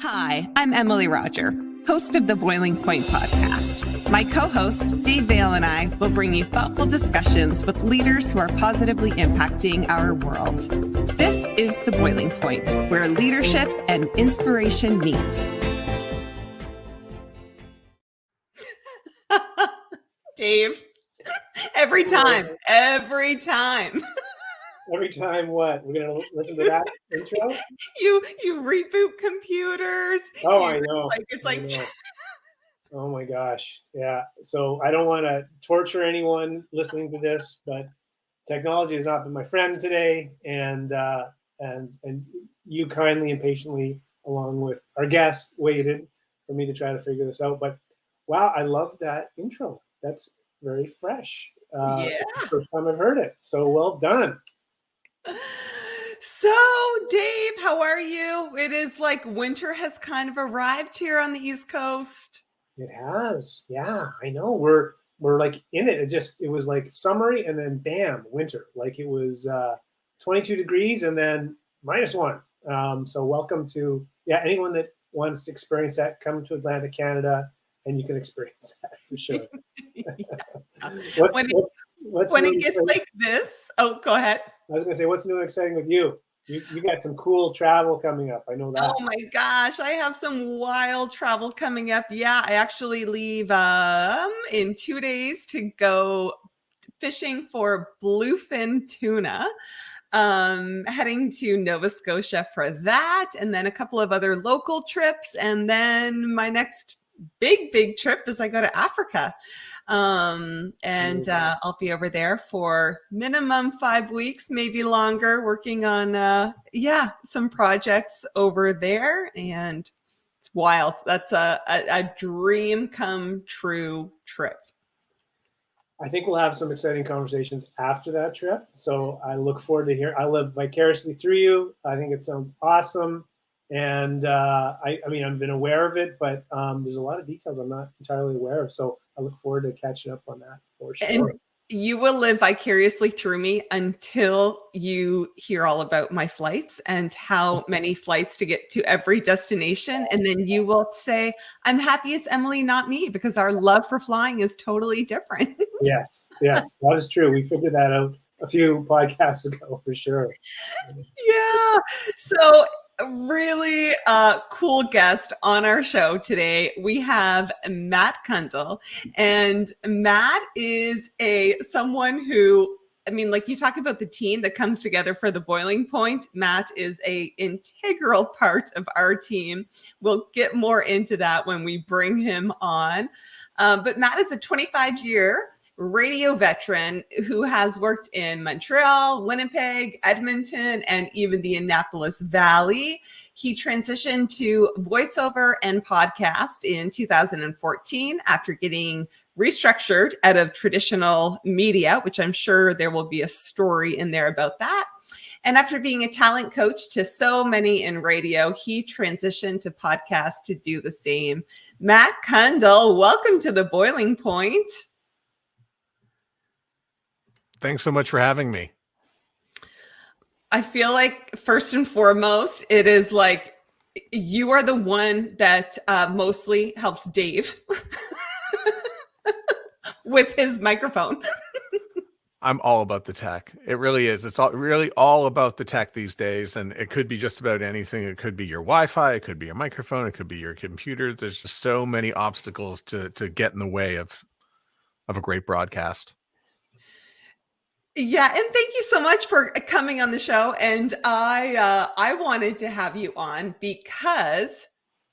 Hi, I'm Emily Roger, host of the Boiling Point podcast. My co-host, Dave Vale, and I will bring you thoughtful discussions with leaders who are positively impacting our world. This is The Boiling Point, where leadership and inspiration meet. Dave, every time. Every time what? We're going to listen to that intro? You reboot computers. Oh, I know. It's like oh my gosh. Yeah. So I don't want to torture anyone listening to this, but technology has not been my friend today. And you kindly and patiently, along with our guest, waited for me to try to figure this out. But wow, I love that intro. That's very fresh. Yeah. It's the first time I've heard it. So well done. So, Dave, how are you? It is like winter has kind of arrived here on the East Coast. It has. Yeah, I know. We're like in it. It was like summery and then bam, winter. Like it was 22 degrees and then -1. So welcome to, anyone that wants to experience that, come to Atlantic, Canada, and you can experience that for sure. When it gets like this, oh, go ahead. I was going to say, what's new and exciting with you? You got some cool travel coming up. I know that. Oh my gosh, I have some wild travel coming up. Yeah, I actually leave in 2 days to go fishing for bluefin tuna. Heading to Nova Scotia for that, and then a couple of other local trips, and then my next big trip is I go to Africa. I'll be over there for minimum 5 weeks, maybe longer, working on some projects over there, and it's wild. That's a dream come true trip. I think we'll have some exciting conversations after that trip. So I look forward to hearing. I live vicariously through you. I think it sounds awesome. And I mean, I've been aware of it, but there's a lot of details I'm not entirely aware of. So I look forward to catching up on that for sure. And you will live vicariously through me until you hear all about my flights and how many flights to get to every destination. And then you will say, I'm happy it's Emily, not me, because our love for flying is totally different. Yes, that is true. We figured that out a few podcasts ago for sure. Yeah. So really cool guest on our show today. We have Matt Cundill, and Matt is someone who, I mean, like you talk about the team that comes together for the Boiling Point. Matt is an integral part of our team. We'll get more into that when we bring him on. But Matt is a 25-year radio veteran who has worked in Montreal, Winnipeg, Edmonton, and even the Annapolis Valley. He transitioned to voiceover and podcast in 2014 after getting restructured out of traditional media, which I'm sure there will be a story in there about that. And after being a talent coach to so many in radio, he transitioned to podcast to do the same. Matt Cundill, welcome to the Boiling Point. Thanks so much for having me. I feel like first and foremost, it is like you are the one that mostly helps Dave with his microphone. I'm all about the tech. It really is. It's really all about the tech these days. And it could be just about anything. It could be your Wi-Fi. It could be a microphone. It could be your computer. There's just so many obstacles to get in the way of a great broadcast. Yeah, and thank you so much for coming on the show. And I wanted to have you on because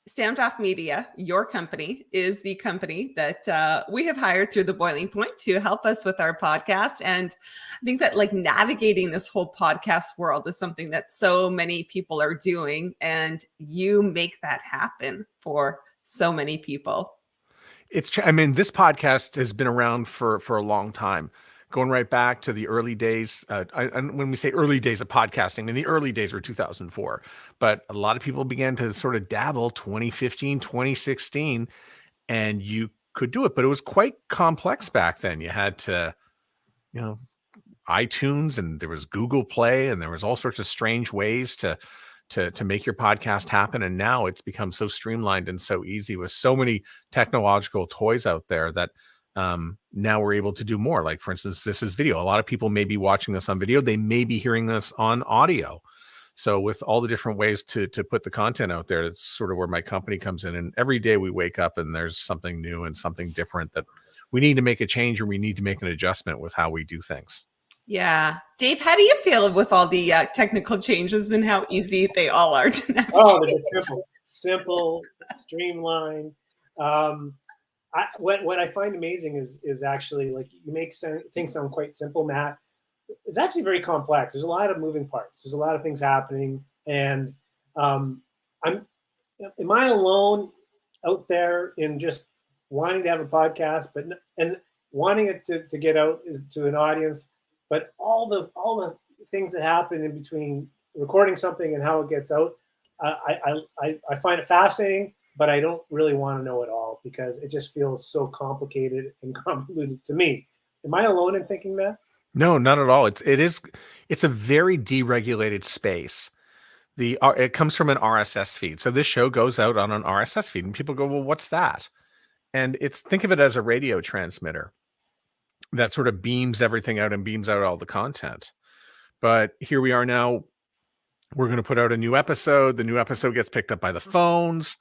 Soundoff Media, your company, is the company that we have hired through the Boiling Point to help us with our podcast. And I think that like navigating this whole podcast world is something that so many people are doing, and you make that happen for so many people. I mean, this podcast has been around for a long time. Going right back to the early days. And when we say early days of podcasting, I mean, the early days were 2004, but a lot of people began to sort of dabble 2015, 2016, and you could do it, but it was quite complex back then. You had to, iTunes, and there was Google Play, and there was all sorts of strange ways to to make your podcast happen. And now it's become so streamlined and so easy with so many technological toys out there that now we're able to do more. Like, for instance, this is video. A lot of people may be watching this on video. They may be hearing this on audio. So with all the different ways to put the content out there, it's sort of where my company comes in. And every day we wake up and there's something new and something different that we need to make a change, or we need to make an adjustment with how we do things. Yeah. Dave, how do you feel with all the technical changes and how easy they all are to navigate? Oh, they're simple, streamlined. What I find amazing is actually, like, you make things sound quite simple, Matt. It's actually very complex. There's a lot of moving parts. There's a lot of things happening, and am I alone out there in just wanting to have a podcast, and wanting it to get out to an audience, but all the things that happen in between recording something and how it gets out, I find it fascinating, but I don't really want to know it all because it just feels so complicated and convoluted to me. Am I alone in thinking that? No, not at all. It's a very deregulated space. It comes from an RSS feed. So this show goes out on an RSS feed, and people go, well, what's that? And think of it as a radio transmitter that sort of beams everything out and beams out all the content. But here we are now. We're going to put out a new episode. The new episode gets picked up by the phones.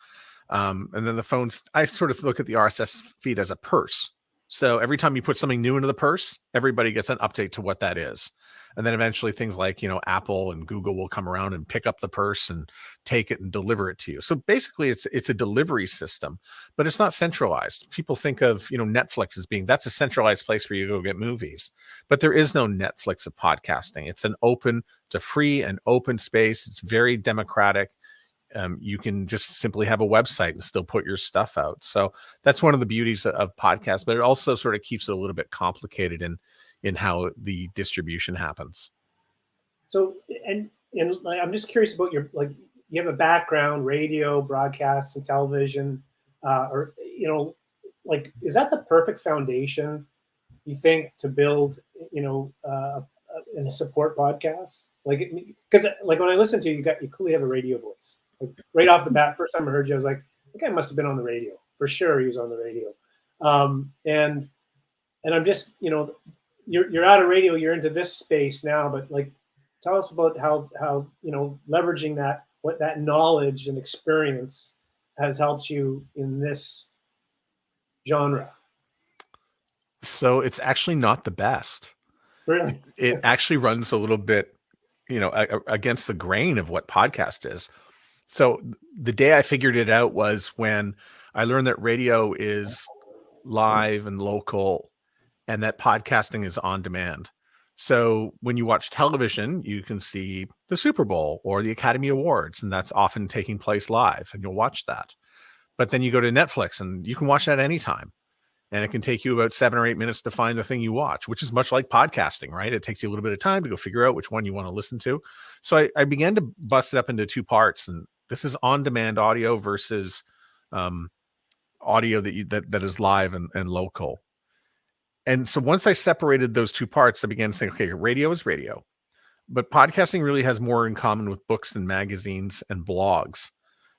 And then the phones, I sort of look at the RSS feed as a purse. So every time you put something new into the purse, everybody gets an update to what that is. And then eventually things like, Apple and Google will come around and pick up the purse and take it and deliver it to you. So basically it's a delivery system, but it's not centralized. People think of, Netflix as being, that's a centralized place where you go get movies, but there is no Netflix of podcasting. It's a free and open space. It's very democratic. You can just simply have a website and still put your stuff out. So that's one of the beauties of podcasts, but it also sort of keeps it a little bit complicated in how the distribution happens. So, and I'm just curious about you have a background, radio, broadcast, and television, is that the perfect foundation, you think, to build, and to support podcasts? Because when I listen to you, you clearly have a radio voice. Like, right off the bat, first time I heard you, I was like, that guy must have been on the radio. For sure, he was on the radio. And I'm just, you're out of radio, you're into this space now, but tell us about how leveraging that knowledge and experience has helped you in this genre. So it's actually not the best. Really? It actually runs a little bit, against the grain of what podcast is. So the day I figured it out was when I learned that radio is live and local and that podcasting is on demand. So when you watch television, you can see the Super Bowl or the Academy Awards, and that's often taking place live, and you'll watch that. But then you go to Netflix and you can watch that anytime. And it can take you about 7 or 8 minutes to find the thing you watch, which is much like podcasting, right? It takes you a little bit of time to go figure out which one you want to listen to. So I began to bust it up into 2 parts. And this is on-demand audio versus audio that is live and local. And so once I separated those 2 parts, I began saying, okay, radio is radio. But podcasting really has more in common with books and magazines and blogs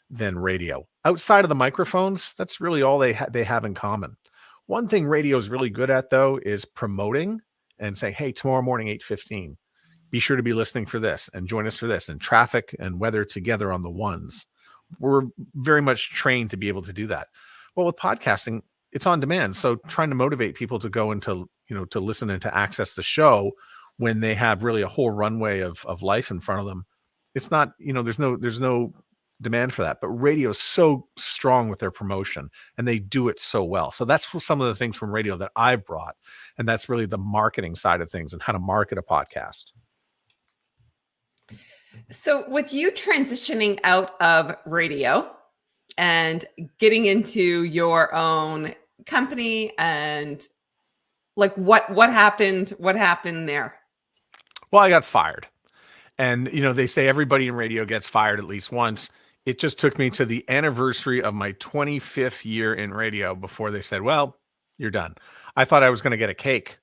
than radio. Outside of the microphones, that's really all they have in common. One thing radio is really good at, though, is promoting and saying, hey, tomorrow morning, 8:15, be sure to be listening for this and join us for this, and traffic and weather together on the ones. We're very much trained to be able to do that. Well, with podcasting, it's on demand. So trying to motivate people to go into, to listen and to access the show when they have really a whole runway of life in front of them. It's not, there's no demand for that, but radio is so strong with their promotion and they do it so well. So that's some of the things from radio that I've brought. And that's really the marketing side of things and how to market a podcast. So with you transitioning out of radio and getting into your own company, and what happened there? Well, I got fired. And, they say everybody in radio gets fired at least once. It just took me to the anniversary of my 25th year in radio before they said, well, you're done. I thought I was going to get a cake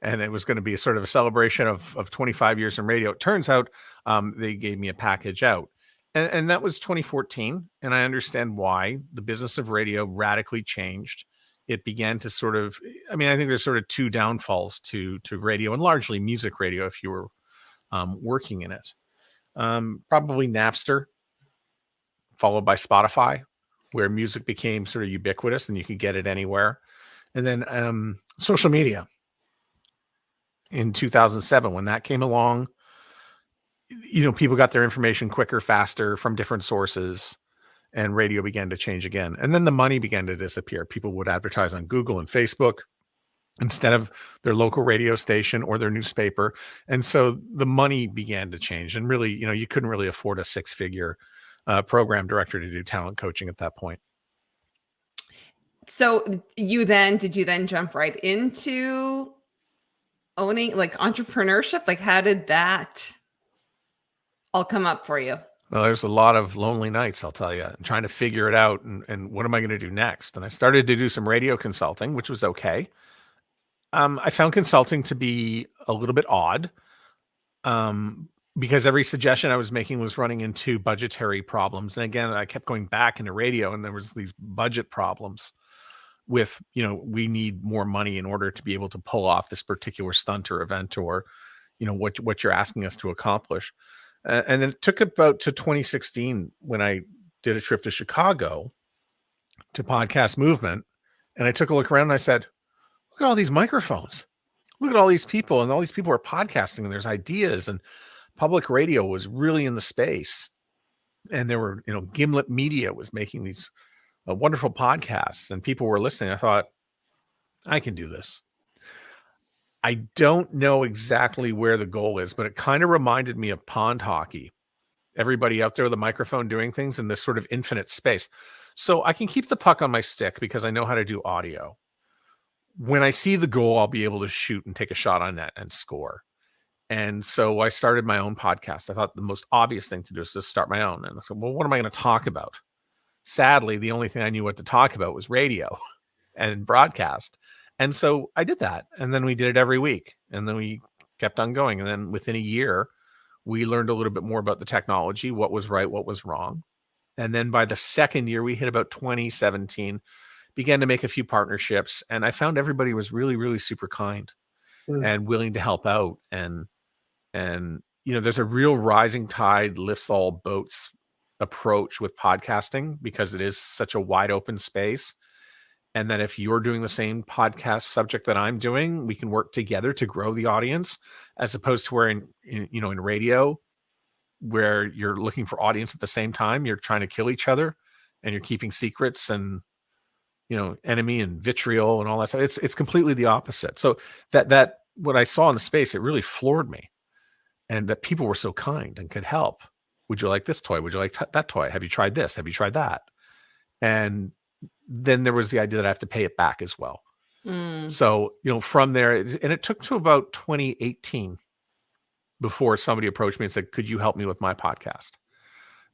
and it was going to be a sort of a celebration of 25 years in radio. It turns out they gave me a package out. And that was 2014. And I understand why. The business of radio radically changed. It began to sort of, I mean, I think there's sort of two downfalls to radio, and largely music radio if you were working in it. Probably Napster, followed by Spotify, where music became sort of ubiquitous and you could get it anywhere. And then social media in 2007, when that came along, people got their information quicker, faster from different sources, and radio began to change again. And then the money began to disappear. People would advertise on Google and Facebook instead of their local radio station or their newspaper. And so the money began to change. And really, you couldn't really afford a 6-figure program director to do talent coaching at that point. So did you then jump right into owning, like, entrepreneurship? Like, how did that all come up for you? Well, there's a lot of lonely nights, I'll tell you, and trying to figure it out and what am I going to do next? And I started to do some radio consulting, which was okay. I found consulting to be a little bit odd because every suggestion I was making was running into budgetary problems. And again, I kept going back into radio and there was these budget problems with, we need more money in order to be able to pull off this particular stunt or event or, what you're asking us to accomplish. And then it took about to 2016 when I did a trip to Chicago to Podcast Movement. And I took a look around and I said, look at all these microphones. Look at all these people. And all these people are podcasting and there's ideas. And public radio was really in the space. And there were, Gimlet Media was making these wonderful podcasts and people were listening. I thought, I can do this. I don't know exactly where the goal is, but it kind of reminded me of pond hockey. Everybody out there with a microphone doing things in this sort of infinite space. So I can keep the puck on my stick because I know how to do audio. When I see the goal, I'll be able to shoot and take a shot on net and score. And so I started my own podcast. I thought the most obvious thing to do is to start my own. And I said, well, what am I going to talk about? Sadly, the only thing I knew what to talk about was radio and broadcast. And so I did that. And then we did it every week. And then we kept on going. And then within a year, we learned a little bit more about the technology, what was right, what was wrong. And then by the second year, we hit about 2017, began to make a few partnerships. And I found everybody was really, really super kind and willing to help out. And there's a real rising tide lifts all boats approach with podcasting because it is such a wide open space. And that if you're doing the same podcast subject that I'm doing, we can work together to grow the audience, as opposed to where in radio, where you're looking for audience at the same time, you're trying to kill each other and you're keeping secrets and, enemy and vitriol and all that stuff. It's completely the opposite. So that what I saw in the space, it really floored me, and that people were so kind and could help. Would you like this toy? Would you like that toy? Have you tried this? Have you tried that? And then there was the idea that I have to pay it back as well. So, from there, and it took to about 2018 before somebody approached me and said, could you help me with my podcast?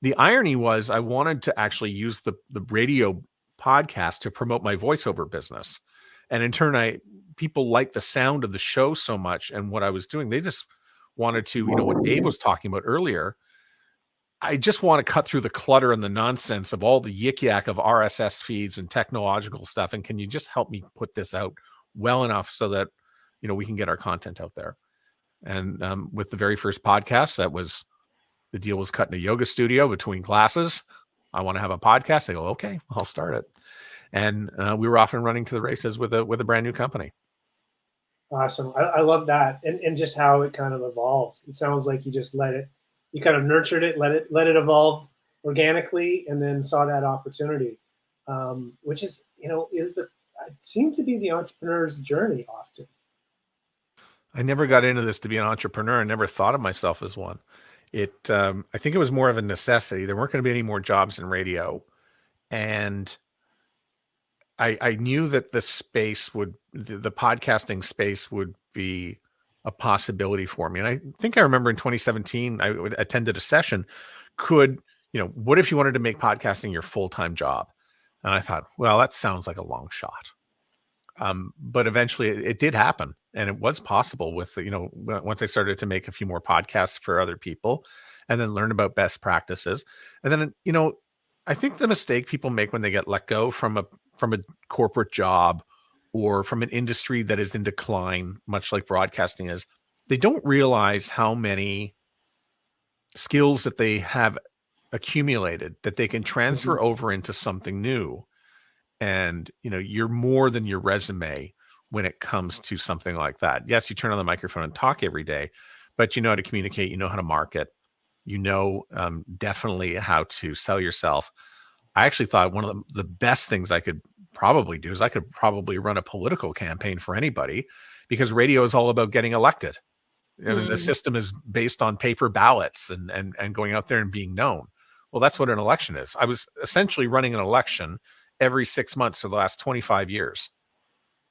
The irony was I wanted to actually use the radio podcast to promote my voiceover business. And in turn, people liked the sound of the show so much and what I was doing. They just wanted to, what Dave was talking about earlier, I just want to cut through the clutter and the nonsense of all the yik-yak of RSS feeds and technological stuff. And can you just help me put this out well enough so that, we can get our content out there? And with the very first podcast, the deal was cut in a yoga studio between classes. I want to have a podcast. I go, okay, I'll start it. And we were off and running to the races with a brand new company. Awesome. I love that. And just how it kind of evolved. It sounds like you just you kind of nurtured it, let it evolve organically, and then saw that opportunity, which is, it seems to be the entrepreneur's journey often. I never got into this to be an entrepreneur. I never thought of myself as one. I think it was more of a necessity. There weren't going to be any more jobs in radio. And I knew that the podcasting space would be a possibility for me. And I think I remember in 2017, I attended a session. What if you wanted to make podcasting your full-time job? And I thought, well, that sounds like a long shot. But eventually it did happen, and it was possible with, once I started to make a few more podcasts for other people and then learn about best practices. And then, I think the mistake people make when they get let go from a corporate job or from an industry that is in decline, much like broadcasting is, they don't realize how many skills that they have accumulated that they can transfer over into something new. And, you're more than your resume when it comes to something like that. Yes, you turn on the microphone and talk every day, but you know how to communicate, you know how to market, definitely how to sell yourself. I actually thought one of the best things I could probably do is I could probably run a political campaign for anybody, because radio is all about getting elected. I mean, the system is based on paper ballots and going out there and being known. Well, that's what an election is. I was essentially running an election every 6 months for the last 25 years.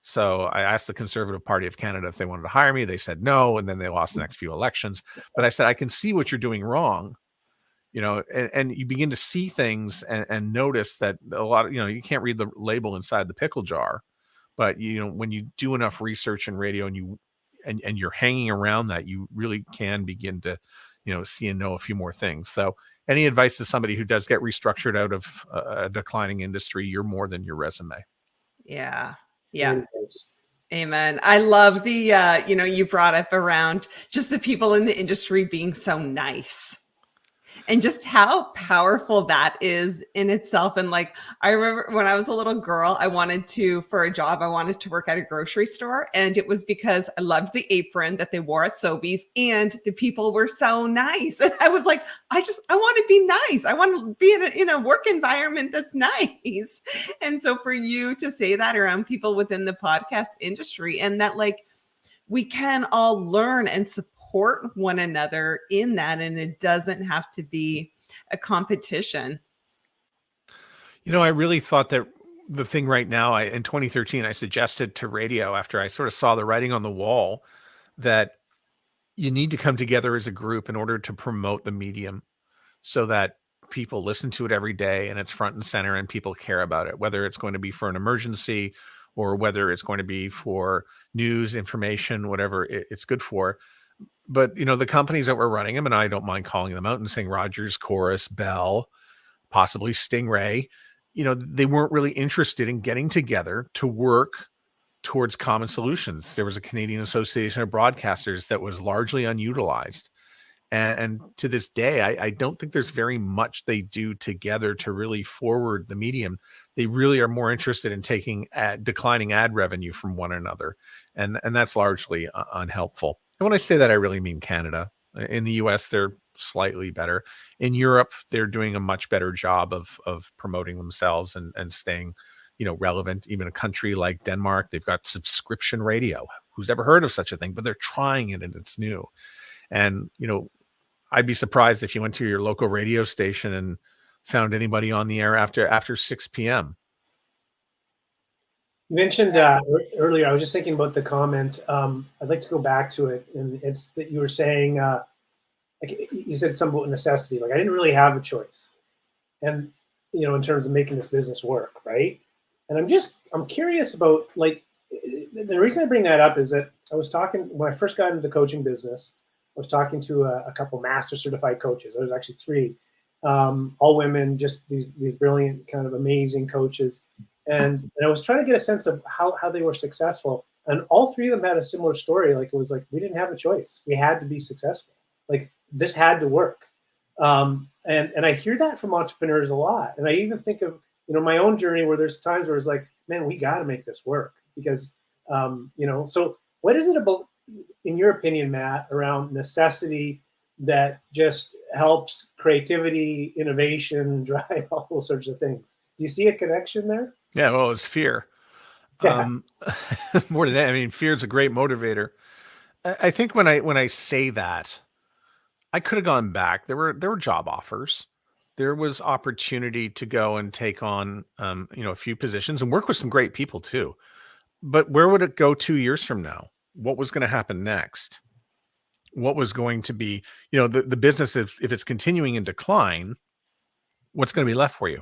So I asked the Conservative Party of Canada if they wanted to hire me. They said no, and then they lost the next few elections. But I said, I can see what you're doing wrong, and you begin to see things and notice that a lot of, you can't read the label inside the pickle jar, but when you do enough research in radio and you're hanging around that, you really can begin to, see and know a few more things. So any advice to somebody who does get restructured out of a declining industry, you're more than your resume. Yeah. Yeah. Amen. I love the, you brought up around just the people in the industry being so nice. And just how powerful that is in itself. And like, I remember when I was a little girl, for a job, I wanted to work at a grocery store. And it was because I loved the apron that they wore at Sobeys, and the people were so nice. And I was like, I want to be nice. I want to be in a work environment that's nice. And so for you to say that around people within the podcast industry, and that like, we can all learn and support one another in that, and it doesn't have to be a competition. I really thought that the thing right now, in 2013, I suggested to radio, after I sort of saw the writing on the wall, that you need to come together as a group in order to promote the medium so that people listen to it every day and it's front and center and people care about it, whether it's going to be for an emergency or whether it's going to be for news, information, whatever it's good for. But, the companies that were running them, and I don't mind calling them out and saying Rogers, Chorus, Bell, possibly Stingray, they weren't really interested in getting together to work towards common solutions. There was a Canadian Association of Broadcasters that was largely unutilized. And to this day, I don't think there's very much they do together to really forward the medium. They really are more interested in taking declining ad revenue from one another. And that's largely unhelpful. And when I say that, I really mean Canada. In the US, they're slightly better. In Europe, they're doing a much better job of promoting themselves and staying, relevant. Even a country like Denmark, they've got subscription radio. Who's ever heard of such a thing? But they're trying it, and it's new. And, I'd be surprised if you went to your local radio station and found anybody on the air after 6 p.m. You mentioned earlier, I was just thinking about the comment. I'd like to go back to it. And it's that you were saying, like you said something about necessity. Like I didn't really have a choice. And, in terms of making this business work, right? And I'm curious about, like, the reason I bring that up is that I was talking, when I first got into the coaching business, I was talking to a couple master certified coaches. There was actually 3, all women, just these brilliant, kind of amazing coaches. And I was trying to get a sense of how they were successful. And all 3 of them had a similar story. Like it was like, we didn't have a choice. We had to be successful. Like this had to work. And I hear that from entrepreneurs a lot. And I even think of, my own journey where there's times where it's like, man, we got to make this work because, so what is it about, in your opinion, Matt, around necessity that just helps creativity, innovation, drive all those sorts of things? Do you see a connection there? Yeah, well, it's fear. Yeah. More than that, I mean, fear is a great motivator. I think when I say that, I could have gone back. There were job offers. There was opportunity to go and take on, a few positions and work with some great people too. But where would it go 2 years from now? What was going to happen next? What was going to be, the business, if it's continuing in decline, what's going to be left for you?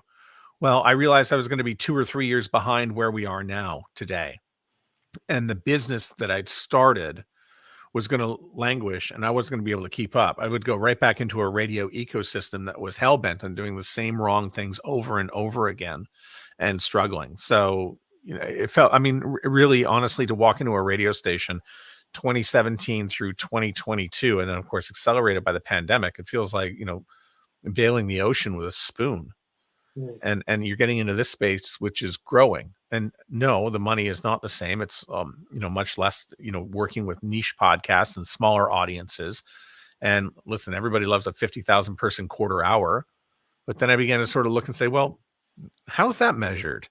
Well, I realized I was going to be 2 or 3 years behind where we are now today. and the business that I'd started was going to languish and I wasn't going to be able to keep up, I would go right back into a radio ecosystem that was hell-bent on doing the same wrong things over and over again and struggling. So, it felt, I mean, really, honestly, to walk into a radio station 2017 through 2022, and then, of course, accelerated by the pandemic, it feels like, bailing the ocean with a spoon. And you're getting into this space, which is growing. And no, the money is not the same. It's, much less, working with niche podcasts and smaller audiences. And listen, everybody loves a 50,000 person quarter hour. But then I began to sort of look and say, well, how's that measured?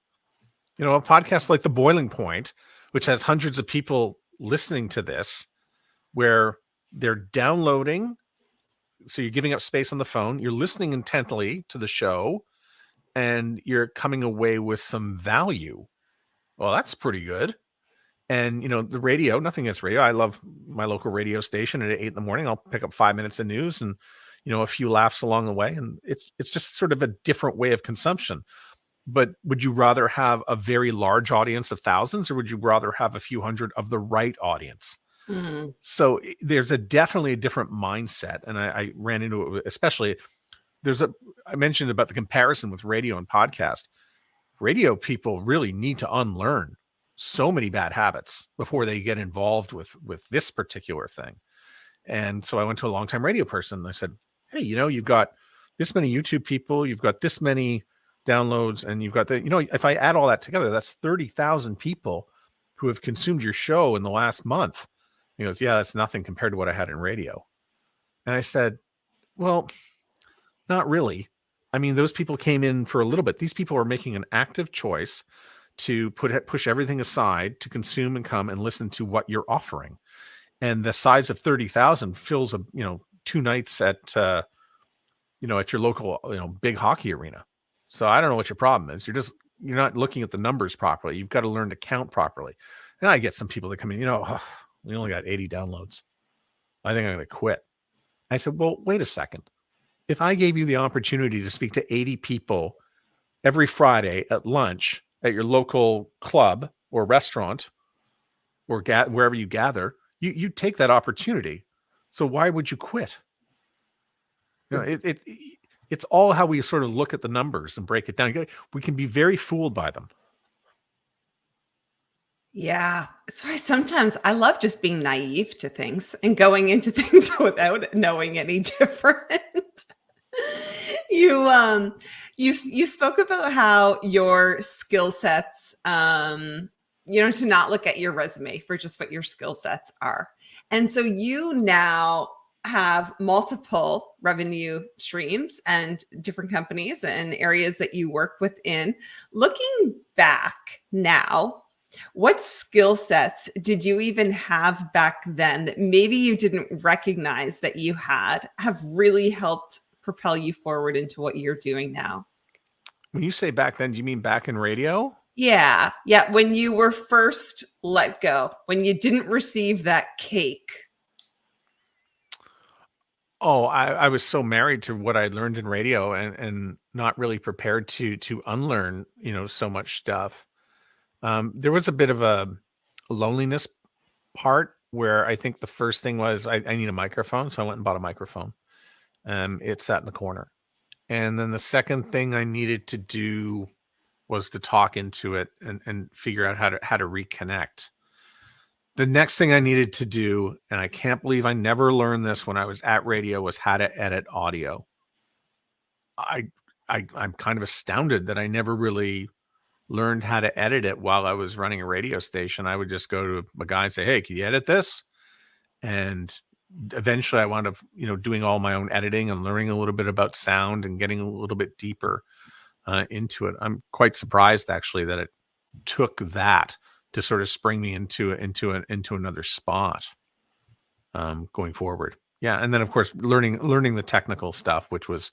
A podcast like The Boiling Point, which has hundreds of people listening to this, where they're downloading. So you're giving up space on the phone. You're listening intently to the show, and you're coming away with some value. Well, that's pretty good. And, the radio, nothing against radio. I love my local radio station at 8 a.m. I'll pick up 5 minutes of news and, a few laughs along the way. And it's just sort of a different way of consumption. But would you rather have a very large audience of thousands, or would you rather have a few hundred of the right audience? Mm-hmm. So there's definitely a different mindset. And I ran into it, especially I mentioned about the comparison with radio and podcast. Radio people really need to unlearn so many bad habits before they get involved with this particular thing. And so I went to a longtime radio person and I said, hey, you've got this many YouTube people, you've got this many downloads, and you've got if I add all that together, that's 30,000 people who have consumed your show in the last month. He goes, yeah, that's nothing compared to what I had in radio. And I said, well, not really. I mean, those people came in for a little bit. These people are making an active choice to push everything aside to consume and come and listen to what you're offering. And the size of 30,000 fills two nights at at your local big hockey arena. So I don't know what your problem is. You're not looking at the numbers properly. You've got to learn to count properly. And I get some people that come in, we only got 80 downloads. I think I'm going to quit. I said, well, wait a second. If I gave you the opportunity to speak to 80 people every Friday at lunch at your local club or restaurant or wherever you gather, you take that opportunity. So why would you quit? It's all how we sort of look at the numbers and break it down. We can be very fooled by them. Yeah. That's why sometimes I love just being naive to things and going into things without knowing any different. You spoke about how your skill sets, to not look at your resume for just what your skill sets are. And so you now have multiple revenue streams and different companies and areas that you work within. Looking back now, what skill sets did you even have back then that maybe you didn't recognize that you have really helped propel you forward into what you're doing now? When you say back then, do you mean back in radio? Yeah. Yeah. When you were first let go, when you didn't receive that cake. Oh, I was so married to what I learned in radio and not really prepared to unlearn, so much stuff. There was a bit of a loneliness part where I think the first thing was I need a microphone. So I went and bought a microphone. It sat in the corner. And then the second thing I needed to do was to talk into it and figure out how to reconnect. The next thing I needed to do, and I can't believe I never learned this when I was at radio, was how to edit audio. I'm kind of astounded that I never really learned how to edit it while I was running a radio station. I would just go to a guy and say, hey, can you edit this? And eventually I wound up, doing all my own editing and learning a little bit about sound and getting a little bit deeper into it. I'm quite surprised actually that it took that to sort of spring me into another spot going forward. Yeah. And then of course, learning the technical stuff, which was,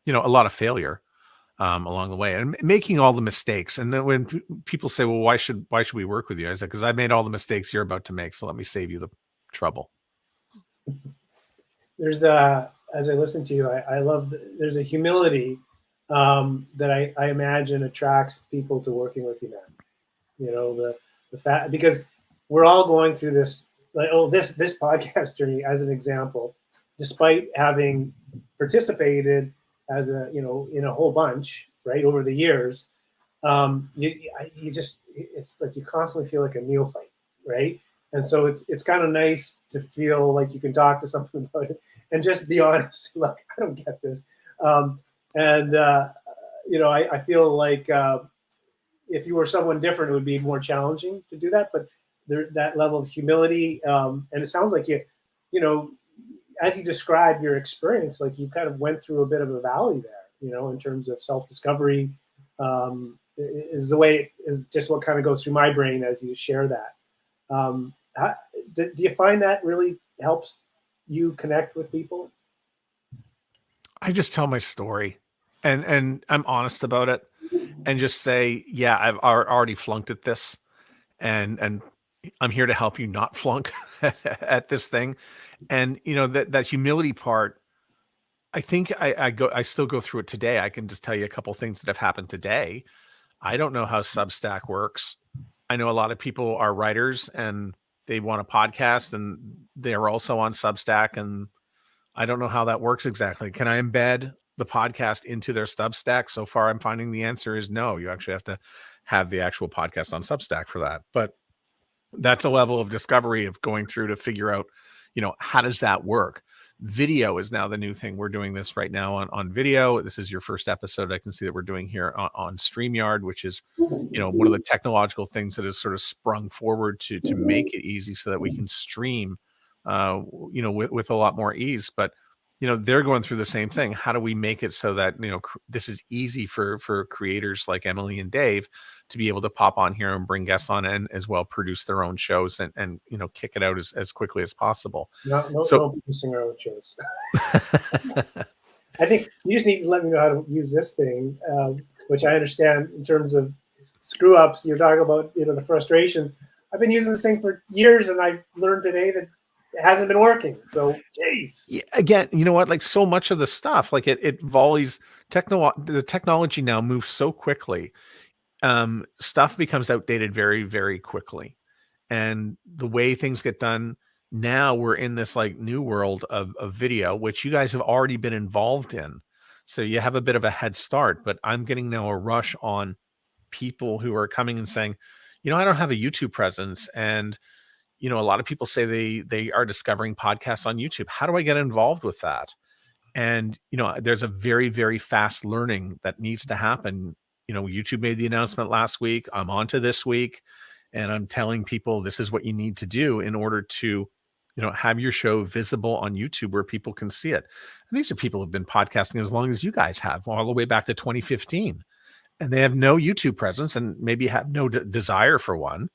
a lot of failure along the way and making all the mistakes. And then when people say, well, why should we work with you? I said, because I made all the mistakes you're about to make. So let me save you the trouble. There's as I listen to you, I love, there's a humility that I imagine attracts people to working with you, man. The fact, because we're all going through this, like, this podcast journey as an example, despite having participated as in a whole bunch, right, over the years. You just, it's like you constantly feel like a neophyte, right? And so it's kind of nice to feel like you can talk to someone about it and just be honest. Look, I don't get this, and I feel like if you were someone different, it would be more challenging to do that. But that level of humility, and it sounds like as you describe your experience, like you kind of went through a bit of a valley there, in terms of self-discovery. Is just what kind of goes through my brain as you share that. Do you find that really helps you connect with people? I just tell my story, and I'm honest about it, and just say, yeah, I've already flunked at this, and I'm here to help you not flunk at this thing. And that humility part, I think I still go through it today. I can just tell you a couple things that have happened today. I don't know how Substack works. I know a lot of people are writers and they want a podcast and they're also on Substack, and I don't know how that works exactly. Can I embed the podcast into their Substack? So far, I'm finding the answer is no. You actually have to have the actual podcast on Substack for that. But that's a level of discovery of going through to figure out, how does that work? Video is now the new thing. We're doing this right now on video. This is your first episode. I can see that we're doing here on StreamYard, which is, one of the technological things that has sort of sprung forward to make it easy so that we can stream, with a lot more ease. But they're going through the same thing. How do we make it so that, this is easy for creators like Emily and Dave to be able to pop on here and bring guests on and as well produce their own shows and kick it out as quickly as possible. No producing our own shows. I think you just need to let me know how to use this thing, which I understand in terms of screw ups. You're talking about, the frustrations. I've been using this thing for years, and I learned today that it hasn't been working. So, geez. Yeah, again, you know what? Like so much of the stuff, like it volleys. The technology now moves so quickly. Stuff becomes outdated very, very quickly, and the way things get done now, we're in this like new world of video, which you guys have already been involved in. So you have a bit of a head start. But I'm getting now a rush on people who are coming and saying, I don't have a YouTube presence, and a lot of people say they are discovering podcasts on YouTube. How do I get involved with that? And, there's a very, very fast learning that needs to happen. YouTube made the announcement last week. I'm on to this week, and I'm telling people this is what you need to do in order to, have your show visible on YouTube where people can see it. And these are people who've been podcasting as long as you guys have, all the way back to 2015. And they have no YouTube presence and maybe have no desire for one.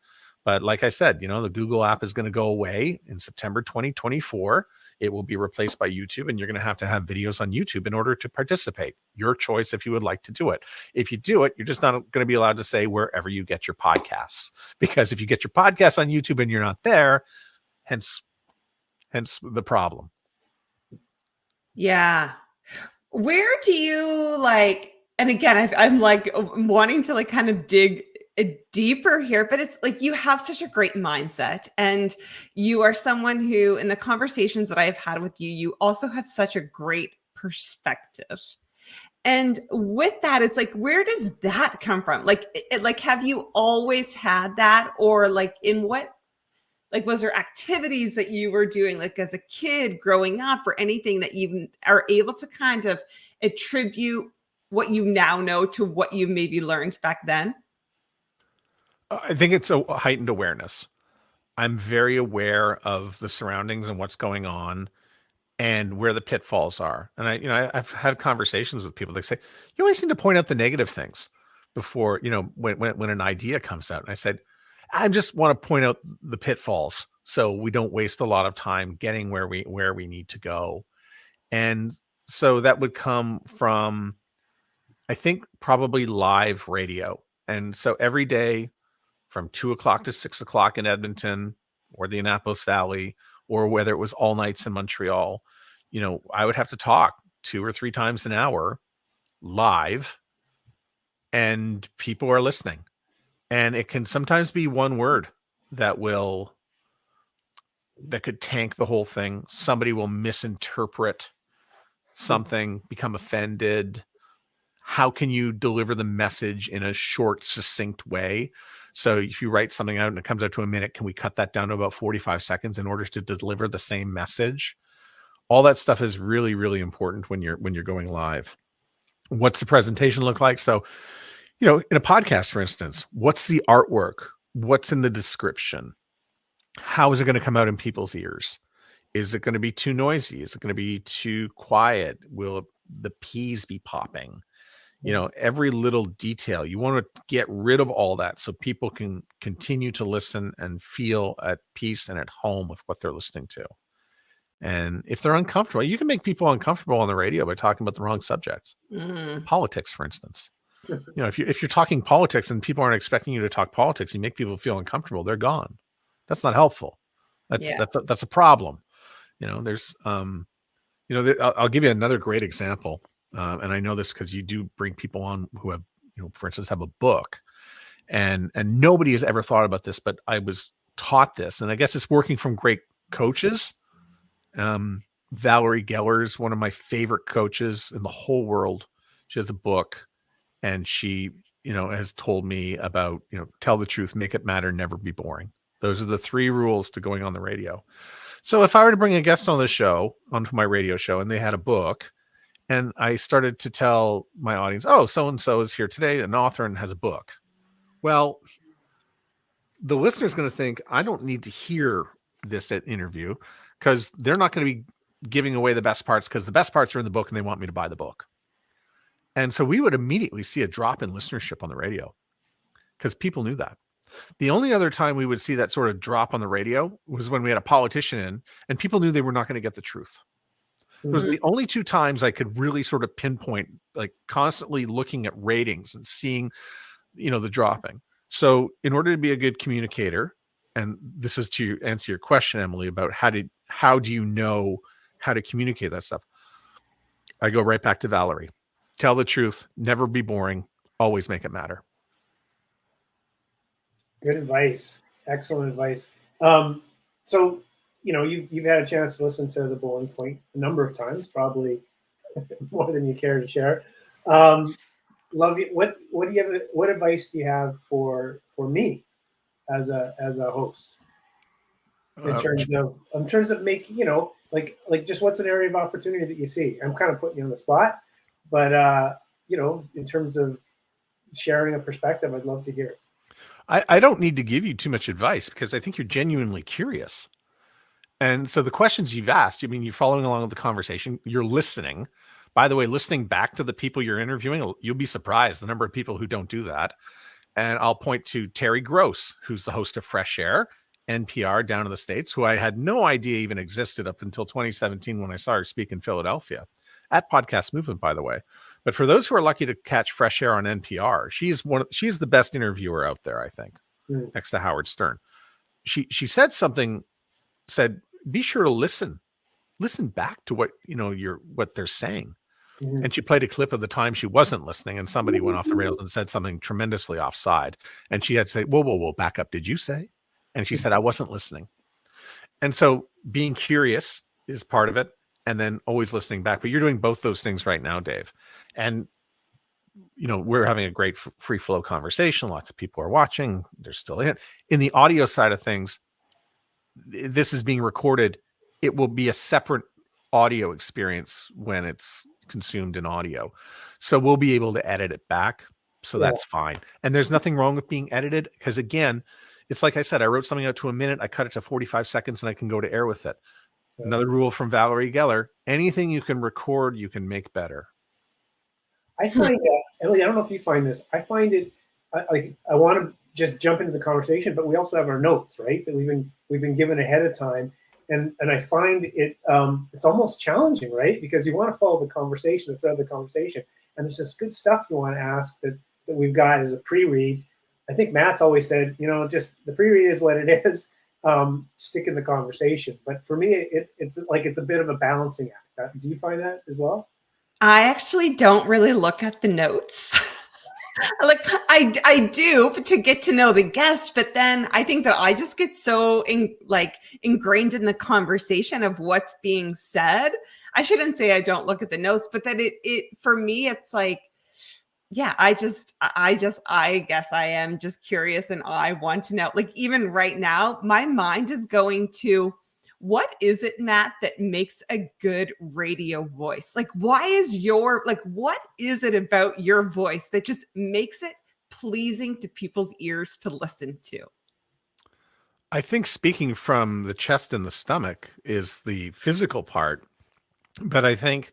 But like I said, the Google app is going to go away in September 2024. It will be replaced by YouTube, and you're going to have videos on YouTube in order to participate. Your choice if you would like to do it. If you do it, you're just not going to be allowed to say wherever you get your podcasts. Because if you get your podcasts on YouTube and you're not there, hence the problem. Yeah. Where do you and again, I'm like wanting to kind of dig deeper here, but it's like you have such a great mindset, and you are someone who, in the conversations that I've had with you, you also have such a great perspective. And with that, it's like, where does that come from? Have you always had that, or in what, was there activities that you were doing as a kid growing up, or anything that you are able to kind of attribute what you now know to what you maybe learned back then? I think it's a heightened awareness. I'm very aware of the surroundings and what's going on and where the pitfalls are. And I've had conversations with people. They say, you always seem to point out the negative things before, when an idea comes out. And I said, I just want to point out the pitfalls so we don't waste a lot of time getting where we need to go. And so that would come from, I think, probably live radio. And so every day from 2:00 to 6:00 in Edmonton or the Annapolis Valley, or whether it was all nights in Montreal, I would have to talk 2 or 3 times an hour live, and people are listening. And it can sometimes be one word, that could tank the whole thing. Somebody will misinterpret something, become offended. How can you deliver the message in a short, succinct way? So if you write something out and it comes out to a minute, can we cut that down to about 45 seconds in order to deliver the same message? All that stuff is really, really important when you're going live. What's the presentation look like? So, in a podcast, for instance, what's the artwork? What's in the description? How is it going to come out in people's ears? Is it going to be too noisy? Is it going to be too quiet? Will the P's be popping? Every little detail. You want to get rid of all that so people can continue to listen and feel at peace and at home with what they're listening to. And if they're uncomfortable, you can make people uncomfortable on the radio by talking about the wrong subjects. Politics, for instance. If you're talking politics and people aren't expecting you to talk politics, you make people feel uncomfortable, they're gone. That's not helpful. That's a problem. There's I'll give you another great example. And I know this because you do bring people on who have, for instance, have a book, and nobody has ever thought about this, but I was taught this, and I guess it's working from great coaches. Valerie Geller is one of my favorite coaches in the whole world. She has a book, and she, has told me about, tell the truth, make it matter, never be boring. Those are the 3 rules to going on the radio. So if I were to bring a guest on the show, onto my radio show, and they had a book, and I started to tell my audience, oh, so-and-so is here today, an author, and has a book. Well, the listener's going to think, I don't need to hear this interview because they're not going to be giving away the best parts, because the best parts are in the book and they want me to buy the book. And so we would immediately see a drop in listenership on the radio because people knew that. The only other time we would see that sort of drop on the radio was when we had a politician in and people knew they were not going to get the truth. Those are the only 2 times I could really sort of pinpoint, like constantly looking at ratings and seeing, the dropping. So in order to be a good communicator, and this is to answer your question, Emily, about how do you know how to communicate that stuff? I go right back to Valerie. Tell the truth, never be boring, always make it matter. Good advice. Excellent advice. So, you've had a chance to listen to the Bowling Point a number of times, probably more than you care to share. Love you. What do you have? What advice do you have for me as a host in terms of making, like just what's an area of opportunity that you see? I'm kind of putting you on the spot, but in terms of sharing a perspective, I'd love to hear it. I don't need to give you too much advice because I think you're genuinely curious. And so the questions you've asked, you're following along with the conversation, you're listening. By the way, listening back to the people you're interviewing, you'll be surprised the number of people who don't do that. And I'll point to Terry Gross, who's the host of Fresh Air, NPR down in the States, who I had no idea even existed up until 2017 when I saw her speak in Philadelphia at Podcast Movement, by the way. But for those who are lucky to catch Fresh Air on NPR, she's the best interviewer out there, I think, next to Howard Stern. She said be sure to listen back to what what they're saying. And she played a clip of the time she wasn't listening and somebody went off the rails and said something tremendously offside. And she had to say, whoa, back up. Did you say? And she said, I wasn't listening. And so being curious is part of it. And then always listening back. But you're doing both those things right now, Dave. And, we're having a great free flow conversation. Lots of people are watching. They're still in. In the audio side of things, this is being recorded. It will be a separate audio experience when it's consumed in audio. So we'll be able to edit it back. So that's fine. And there's nothing wrong with being edited because, again, it's like I said, I wrote something out to a minute. I cut it to 45 seconds and I can go to air with it. Another rule from Valerie Geller, anything you can record, you can make better. I find that, Ellie, I don't know if you find this. I find it, I want to just jump into the conversation, but we also have our notes, right? That we've been given ahead of time. And I find it, it's almost challenging, right? Because you want to follow the conversation, the thread of the conversation. And there's just good stuff you want to ask that we've got as a pre-read. I think Matt's always said, just the pre-read is what it is. Stick in the conversation. But for me, it's like it's a bit of a balancing act. Do you find that as well? I actually don't really look at the notes. Like I do to get to know the guest, but then I think that I just get so ingrained in the conversation of what's being said. I shouldn't say I don't look at the notes, but that it for me it's like, yeah, I guess I am just curious and I want to know. Like even right now, my mind is going to, what is it, Matt, that makes a good radio voice? Like, what is it about your voice that just makes it pleasing to people's ears to listen to? I think speaking from the chest and the stomach is the physical part, but I think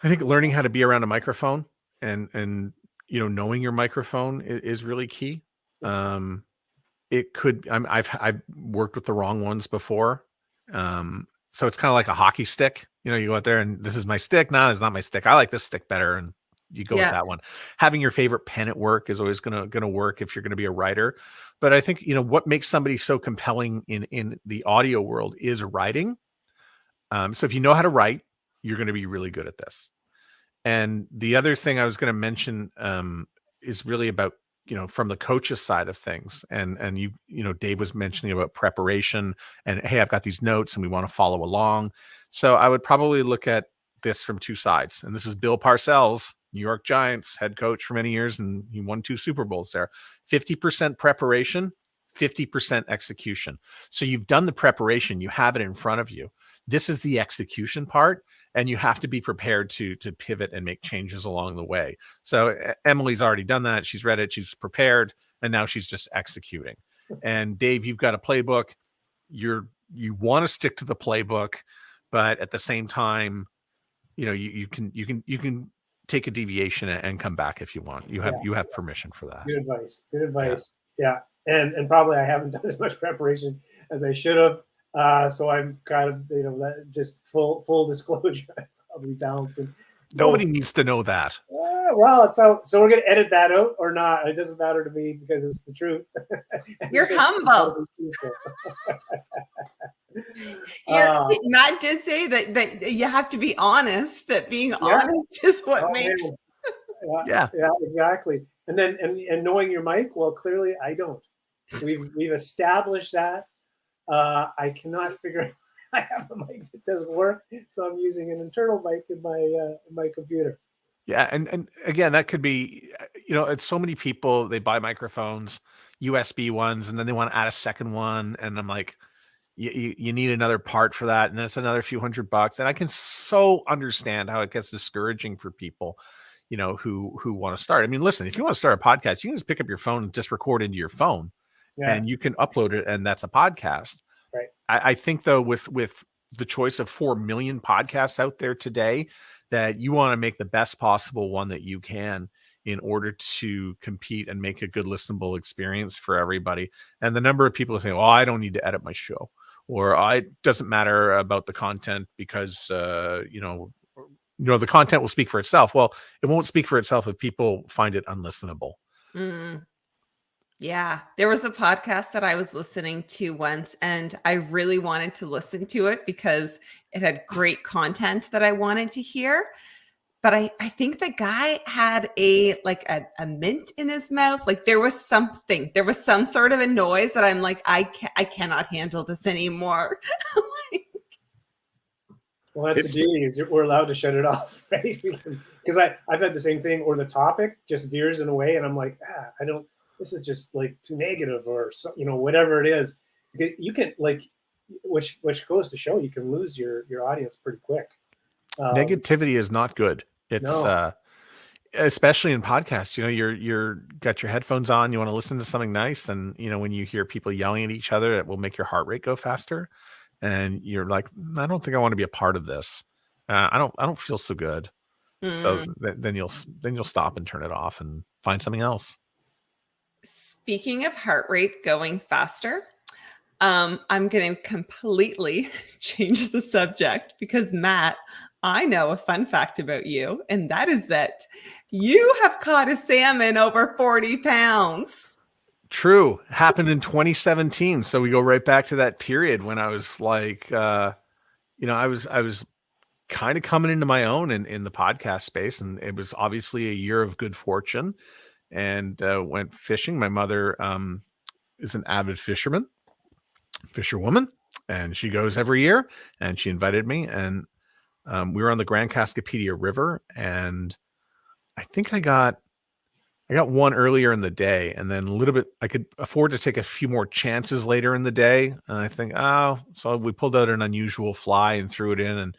learning how to be around a microphone and knowing your microphone is really key. It could I've worked with the wrong ones before. So it's kind of like a hockey stick. You go out there and this is my stick. No, it's not my stick. I like this stick better. And you go with that one. Having your favorite pen at work is always gonna work if you're gonna be a writer. But I think what makes somebody so compelling in the audio world is writing. So if you know how to write, you're gonna be really good at this. And the other thing I was going to mention is really about, from the coach's side of things. And Dave was mentioning about preparation and, hey, I've got these notes and we want to follow along. So I would probably look at this from two sides. And this is Bill Parcells, New York Giants head coach for many years, and he won 2 Super Bowls there. 50% preparation, 50% execution. So you've done the preparation, you have it in front of you. This is the execution part. And you have to be prepared to pivot and make changes along the way. So Emily's already done that. She's read it. She's prepared. And now she's just executing. And Dave, you've got a playbook. You want to stick to the playbook, but at the same time, you can take a deviation and come back if you want. You have permission for that. Good advice. Yeah. And probably I haven't done as much preparation as I should have. So I'm kind of, just full disclosure, I'm probably balancing. Nobody needs to know that. Well, so we're going to edit that out or not. It doesn't matter to me because it's the truth. You're humble. Matt did say that you have to be honest, that being honest is what makes. Yeah, exactly. And then, and knowing your mic, well, clearly I don't. We've established that. I cannot figure out. I have a mic that doesn't work, so I'm using an internal mic in my computer. Yeah, and again, that could be, it's so many people, they buy microphones, USB ones, and then they want to add a second one, and I'm like, you need another part for that, and then it's another few $100. And I can so understand how it gets discouraging for people, who want to start. I mean, listen, if you want to start a podcast, you can just pick up your phone and just record into your phone. Yeah. And you can upload it, and that's a podcast. Right. I think though, with the choice of 4 million podcasts out there today, that you want to make the best possible one that you can in order to compete and make a good listenable experience for everybody. And the number of people saying, "Oh, I don't need to edit my show," or "It doesn't matter about the content because the content will speak for itself." Well, it won't speak for itself if people find it unlistenable. Mm. Yeah, there was a podcast that I was listening to once, and I really wanted to listen to it because it had great content that I wanted to hear. But I think the guy had a mint in his mouth. Like there was some sort of a noise that I'm like, I cannot handle this anymore. Well, that's the beauty, is we're allowed to shut it off, right? Because I've had the same thing, or the topic just veers in a way, and I'm like, I don't. This is just like too negative, or whatever it is. You can which goes to show you can lose your audience pretty quick. Negativity is not good. It's especially in podcasts. You're got your headphones on. You want to listen to something nice, and when you hear people yelling at each other, it will make your heart rate go faster. And you're like, I don't think I want to be a part of this. I don't feel so good. Mm. So then you'll stop and turn it off and find something else. Speaking of heart rate going faster, I'm going to completely change the subject because, Matt, I know a fun fact about you, and that is that you have caught a salmon over 40 pounds. True. Happened in 2017. So we go right back to that period when I was like, I was kind of coming into my own in the podcast space. And it was obviously a year of good fortune, and went fishing. My mother is an avid fisherwoman, and she goes every year, and she invited me, and we were on the Grand Cascapedia River, and I think I got one earlier in the day, and then a little bit, I could afford to take a few more chances later in the day. And I think, so we pulled out an unusual fly and threw it in. And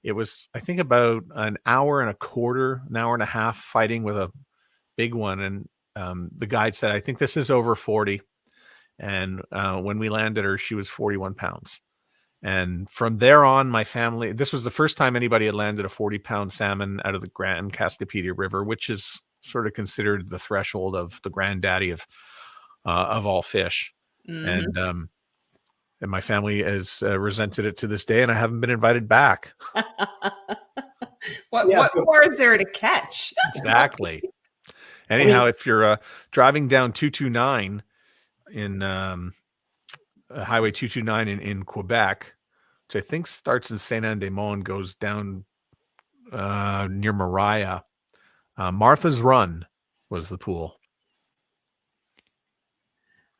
it was, I think, about an hour and a quarter, an hour and a half fighting with a big one. And the guide said, I think this is over 40. And when we landed her, she was 41 pounds. And from there on, my family, this was the first time anybody had landed a 40-pound salmon out of the Grand Cascapedia River, which is sort of considered the threshold of the granddaddy of all fish. Mm-hmm. And my family has resented it to this day, and I haven't been invited back. What more is there to catch? Exactly. Anyhow, if you're driving down 229 in Highway 229 in Quebec, which I think starts in Saint-Anne-des-Monts and goes down near Mariah, Martha's Run was the pool.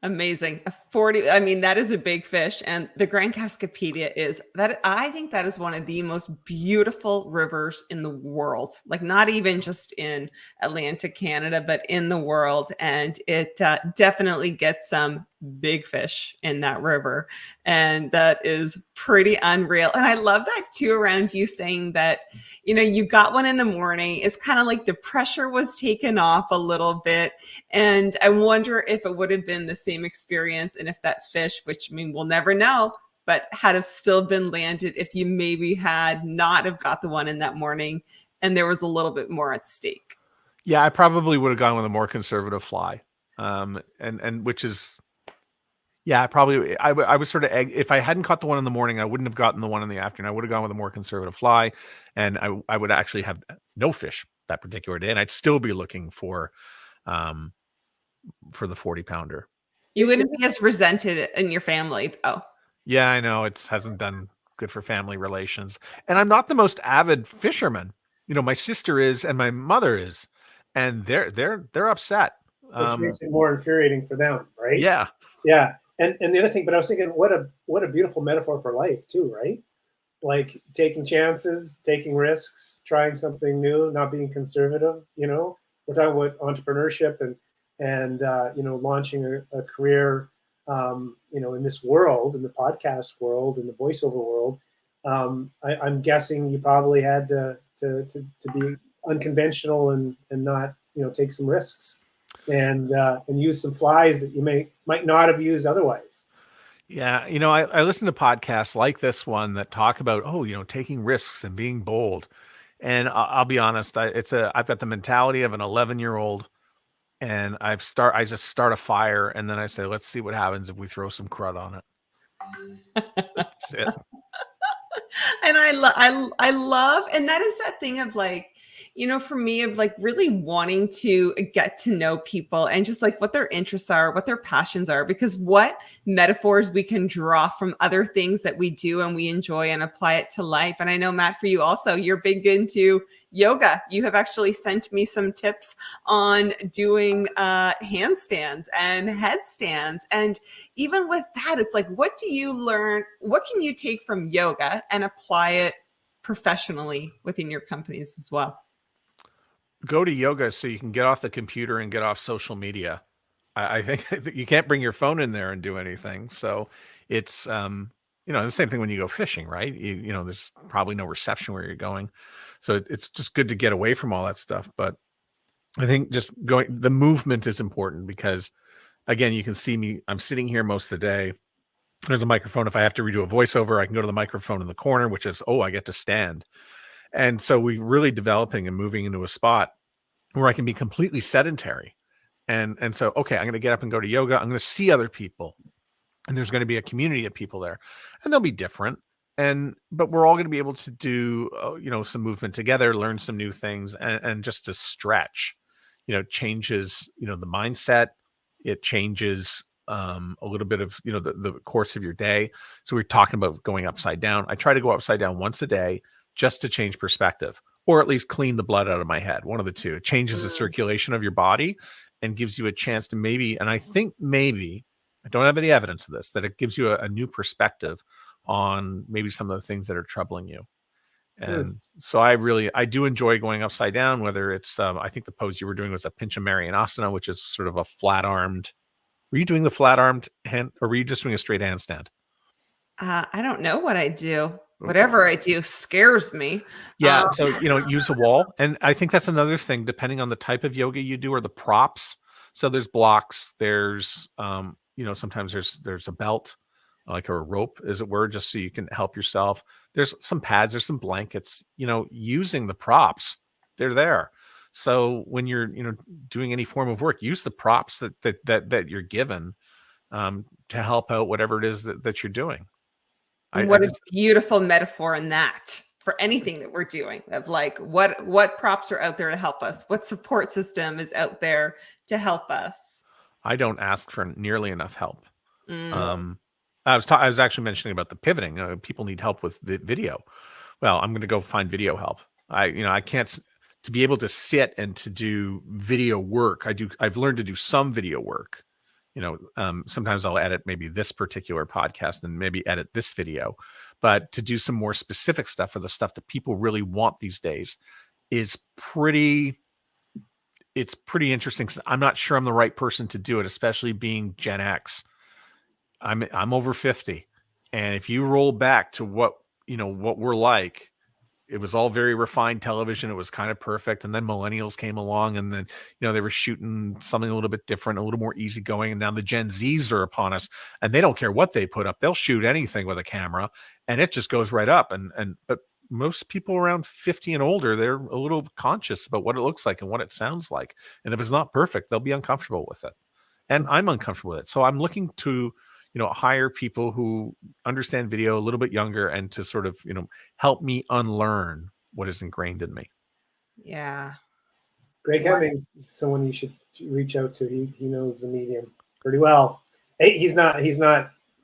Amazing. A 40, I mean, that is a big fish. And the Grand Cascapedia is that, I think that is one of the most beautiful rivers in the world, like not even just in Atlantic Canada, but in the world. And it definitely gets some big fish in that river. And that is pretty unreal. And I love that too, around you saying that, you know, you got one in the morning. It's kind of like the pressure was taken off a little bit. And I wonder if it would have been the same experience, and if that fish, which, I mean, we'll never know, but had have still been landed if you maybe had not have got the one in that morning and there was a little bit more at stake. Yeah, I probably would have gone with a more conservative fly. And which is, yeah, I was sort of, if I hadn't caught the one in the morning, I wouldn't have gotten the one in the afternoon. I would have gone with a more conservative fly, and I would actually have no fish that particular day, and I'd still be looking for the 40-pounder. You wouldn't be as resented in your family, though. Yeah, I know it hasn't done good for family relations, and I'm not the most avid fisherman. You know, my sister is, and my mother is, and they're upset. Which makes it more infuriating for them, right? Yeah. Yeah. And the other thing, but I was thinking, what a beautiful metaphor for life too, right? Like taking chances, taking risks, trying something new, not being conservative. You know, we're talking about entrepreneurship and you know, launching a career, you know, in this world, in the podcast world, in the voiceover world. I'm guessing you probably had to be unconventional and not, you know, take some risks. And use some flies that you might not have used otherwise. Yeah, you know, I listen to podcasts like this one that talk about, you know, taking risks and being bold. And I'll be honest, I've got the mentality of an 11-year-old, and I just start a fire, and then I say, let's see what happens if we throw some crud on it. That's it. And I love, and that is that thing of like, you know, for me, of like really wanting to get to know people and just like what their interests are, what their passions are, because what metaphors we can draw from other things that we do and we enjoy and apply it to life. And I know, Matt, for you also, you're big into yoga. You have actually sent me some tips on doing handstands and headstands. And even with that, it's like, what do you learn? What can you take from yoga and apply it professionally within your companies as well? Go to yoga so you can get off the computer and get off social media. I think that you can't bring your phone in there and do anything. So it's, you know, the same thing when you go fishing, right? You know, there's probably no reception where you're going. So it's just good to get away from all that stuff. But I think just the movement is important because, again, you can see me, I'm sitting here most of the day. There's a microphone. If I have to redo a voiceover, I can go to the microphone in the corner, which is, I get to stand. And so we're really developing and moving into a spot where I can be completely sedentary. And so, okay, I'm going to get up and go to yoga. I'm going to see other people, and there's going to be a community of people there, and they'll be different. But we're all going to be able to do, you know, some movement together, learn some new things, and just to stretch, you know, changes, you know, the mindset. It changes a little bit of, you know, the course of your day. So we're talking about going upside down. I try to go upside down once a day, just to change perspective, or at least clean the blood out of my head. One of the two. It changes the circulation of your body and gives you a chance to maybe, and I think maybe, I don't have any evidence of this, that it gives you a new perspective on maybe some of the things that are troubling you. And so I do enjoy going upside down, whether it's, I think the pose you were doing was a Pincha Marianasana, which is sort of a flat-armed. Were you doing the flat-armed hand, or were you just doing a straight handstand? I don't know what I do. Whatever I do scares me. Yeah. So, use a wall. And I think that's another thing, depending on the type of yoga you do or the props. So there's blocks, there's, sometimes there's a belt, like, or a rope, as it were, just so you can help yourself. There's some pads, there's some blankets, using the props, they're there. So when you're, doing any form of work, use the props that you're given to help out whatever it is that you're doing. What a beautiful metaphor in that for anything that we're doing, of like, what props are out there to help us? What support system is out there to help us? I don't ask for nearly enough help. I was actually mentioning about the pivoting. People need help with video. Well, I'm going to go find video help. I can't, to be able to sit and to do video work. I've learned to do some video work. Sometimes I'll edit maybe this particular podcast and maybe edit this video, but to do some more specific stuff for the stuff that people really want these days is pretty interesting. I'm not sure I'm the right person to do it, especially being Gen X. I'm over 50. And if you roll back to what we're like, it was all very refined television. It was kind of perfect. And then millennials came along, and then, they were shooting something a little bit different, a little more easygoing. And now the Gen Zs are upon us, and they don't care what they put up. They'll shoot anything with a camera and it just goes right up. But most people around 50 and older, they're a little conscious about what it looks like and what it sounds like. And if it's not perfect, they'll be uncomfortable with it. And I'm uncomfortable with it. So I'm looking to, hire people who understand video, a little bit younger, and to sort of, help me unlearn what is ingrained in me. Yeah. Greg Hemmings, someone you should reach out to. He knows the medium pretty well. He's not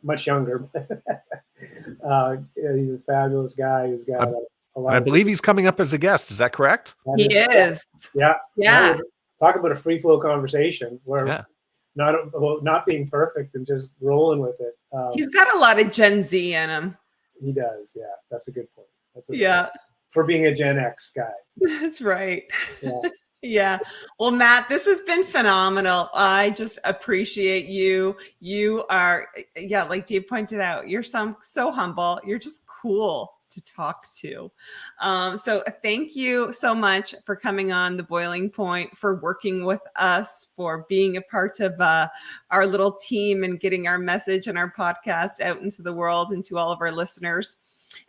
much younger. He's a fabulous guy who's got a lot. I believe he's coming up as a guest. Is that correct? He is. Yeah. Yeah. Talk about a free flow conversation where not about not being perfect and just rolling with it. He's got a lot of Gen Z in him. He does. Yeah. That's a good point. Yeah. For being a Gen X guy. That's right. Yeah. Yeah. Well, Matt, this has been phenomenal. I just appreciate you. You are, like Dave pointed out, you're so humble. You're just cool to talk to. So thank you so much for coming on The Boiling Point, for working with us, for being a part of our little team and getting our message and our podcast out into the world and to all of our listeners.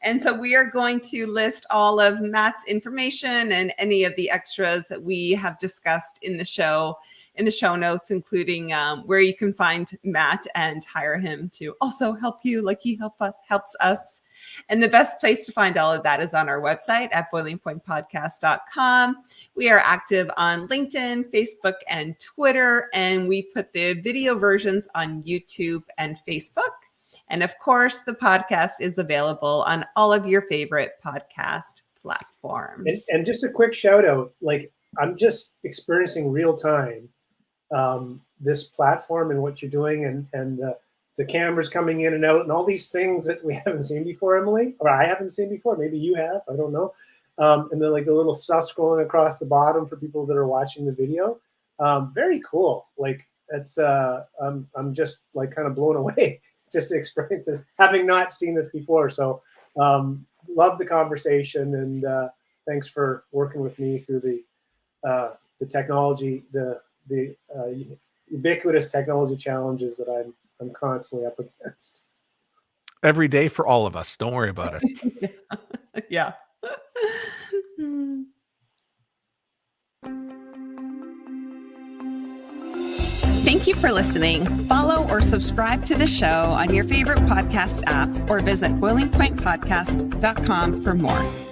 And so we are going to list all of Matt's information and any of the extras that we have discussed in the show notes, including where you can find Matt and hire him to also help you like he helps us. And the best place to find all of that is on our website at boilingpointpodcast.com. We are active on LinkedIn, Facebook, and Twitter, and we put the video versions on YouTube and Facebook. And of course, the podcast is available on all of your favorite podcast platforms. And just a quick shout out, like, I'm just experiencing real time this platform and what you're doing, and the cameras coming in and out and all these things that we haven't seen before, Emily, or I haven't seen before. Maybe you have, I don't know. And then like the little stuff scrolling across the bottom for people that are watching the video. Very cool. Like, it's I'm just like kind of blown away just to experience this, having not seen this before. So love the conversation, and thanks for working with me through the technology, the ubiquitous technology challenges that I'm constantly up against. Every day for all of us. Don't worry about it. Yeah. Thank you for listening. Follow or subscribe to the show on your favorite podcast app, or visit boilingpointpodcast.com for more.